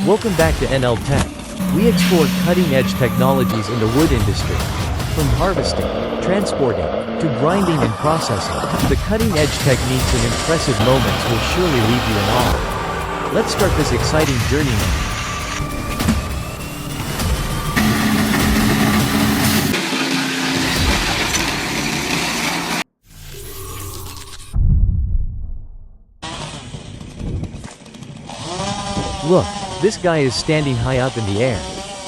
Welcome back to NLTech. We explore cutting-edge technologies in the wood industry. From harvesting, transporting, to grinding and processing, the cutting-edge techniques and impressive moments will surely leave you in awe. Let's start this exciting journey now. Look, this guy is standing high up in the air,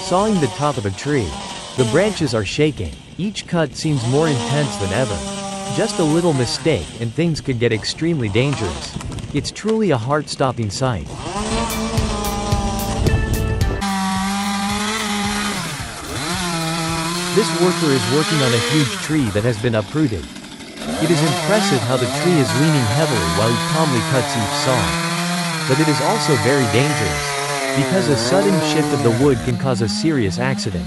sawing the top of a tree. The branches are shaking. Each cut seems more intense than ever. Just a little mistake and things could get extremely dangerous. It's truly a heart-stopping sight. This worker is working on a huge tree that has been uprooted. It is impressive how the tree is leaning heavily while he calmly cuts each saw. But it is also very dangerous, because a sudden shift of the wood can cause a serious accident.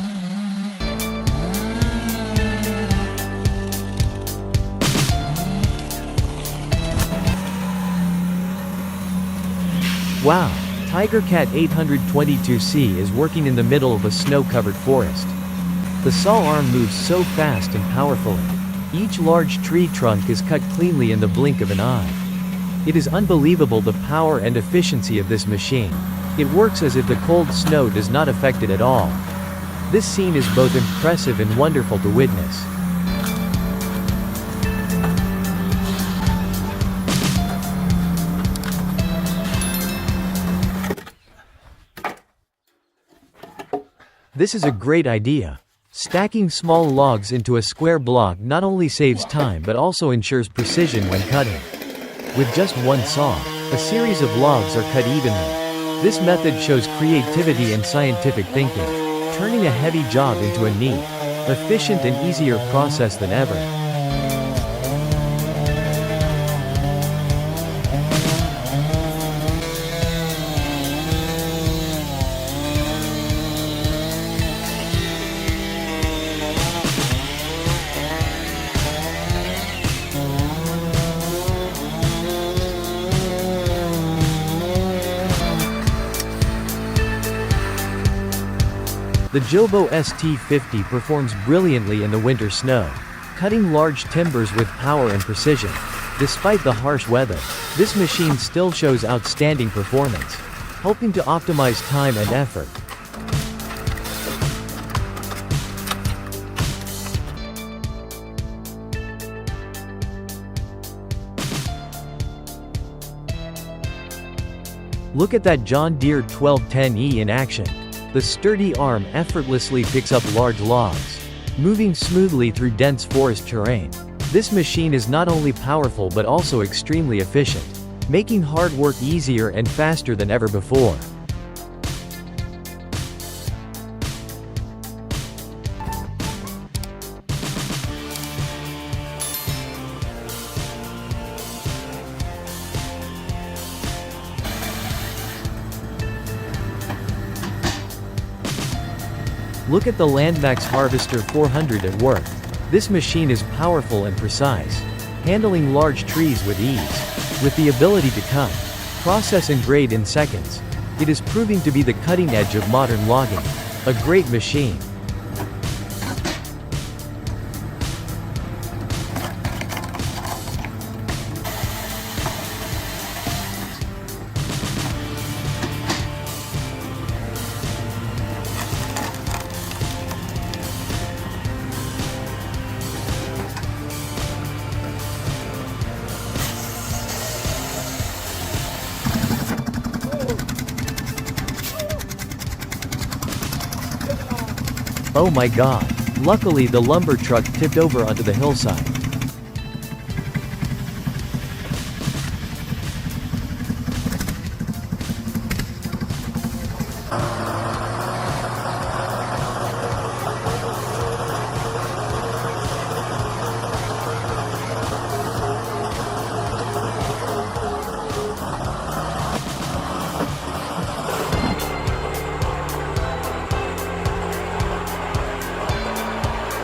Wow! Tiger Cat 822C is working in the middle of a snow-covered forest. The saw arm moves so fast and powerfully. Each large tree trunk is cut cleanly in the blink of an eye. It is unbelievable the power and efficiency of this machine. It works as if the cold snow does not affect it at all. This scene is both impressive and wonderful to witness. This is a great idea. Stacking small logs into a square block not only saves time but also ensures precision when cutting. With just one saw, a series of logs are cut evenly. This method shows creativity and scientific thinking, turning a heavy job into a neat, efficient and easier process than ever. The Jobo ST50 performs brilliantly in the winter snow, cutting large timbers with power and precision. Despite the harsh weather, this machine still shows outstanding performance, helping to optimize time and effort. Look at that John Deere 1210E in action. The sturdy arm effortlessly picks up large logs, moving smoothly through dense forest terrain. This machine is not only powerful but also extremely efficient, making hard work easier and faster than ever before. Look at the Landmax Harvester 400 at work. This machine is powerful and precise, handling large trees with ease. With the ability to cut, process and grade in seconds, it is proving to be the cutting edge of modern logging. A great machine. Oh my god. Luckily the lumber truck tipped over onto the hillside.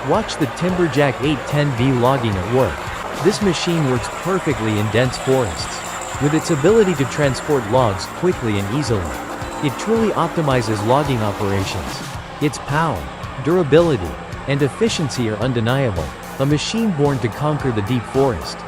Watch the Timberjack 810V logging at work. This machine works perfectly in dense forests, with its ability to transport logs quickly and easily. It truly optimizes logging operations. Its power, durability, and efficiency are undeniable, a machine born to conquer the deep forest.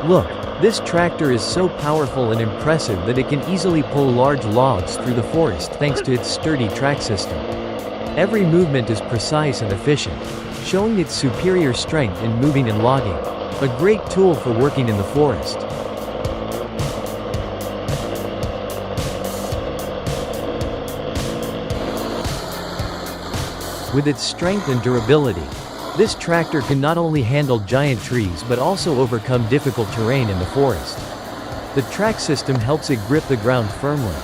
Look, this tractor is so powerful and impressive that it can easily pull large logs through the forest thanks to its sturdy track system. Every movement is precise and efficient, showing its superior strength in moving and logging. A great tool for working in the forest. With its strength and durability, this tractor can not only handle giant trees but also overcome difficult terrain in the forest. The track system helps it grip the ground firmly,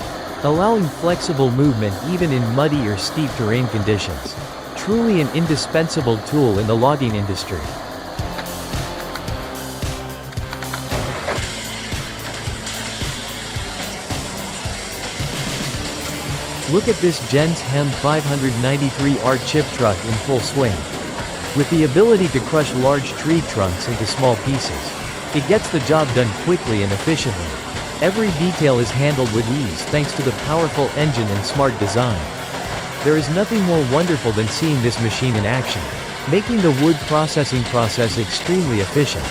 allowing flexible movement even in muddy or steep terrain conditions. Truly an indispensable tool in the logging industry. Look at this Gens Hem 593R chip truck in full swing. With the ability to crush large tree trunks into small pieces, it gets the job done quickly and efficiently. Every detail is handled with ease thanks to the powerful engine and smart design. There is nothing more wonderful than seeing this machine in action, making the wood processing process extremely efficient.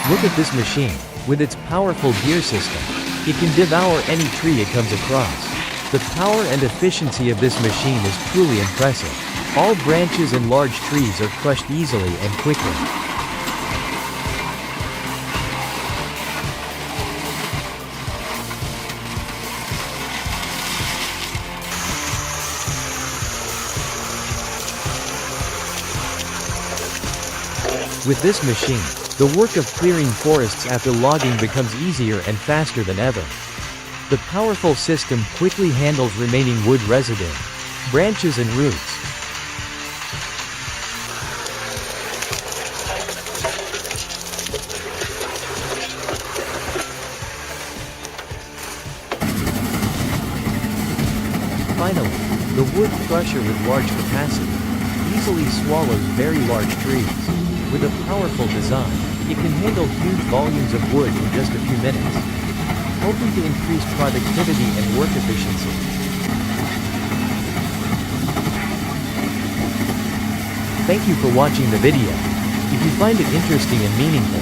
Look at this machine. With its powerful gear system, it can devour any tree it comes across. The power and efficiency of this machine is truly impressive. All branches and large trees are crushed easily and quickly. With this machine, the work of clearing forests after logging becomes easier and faster than ever. The powerful system quickly handles remaining wood residue, branches and roots. Finally, the wood crusher with large capacity easily swallows very large trees. With a powerful design, it can handle huge volumes of wood in just a few minutes, helping to increase productivity and work efficiency. Thank you for watching the video. If you find it interesting and meaningful,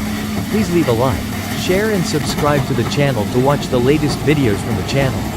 please leave a like, share and subscribe to the channel to watch the latest videos from the channel.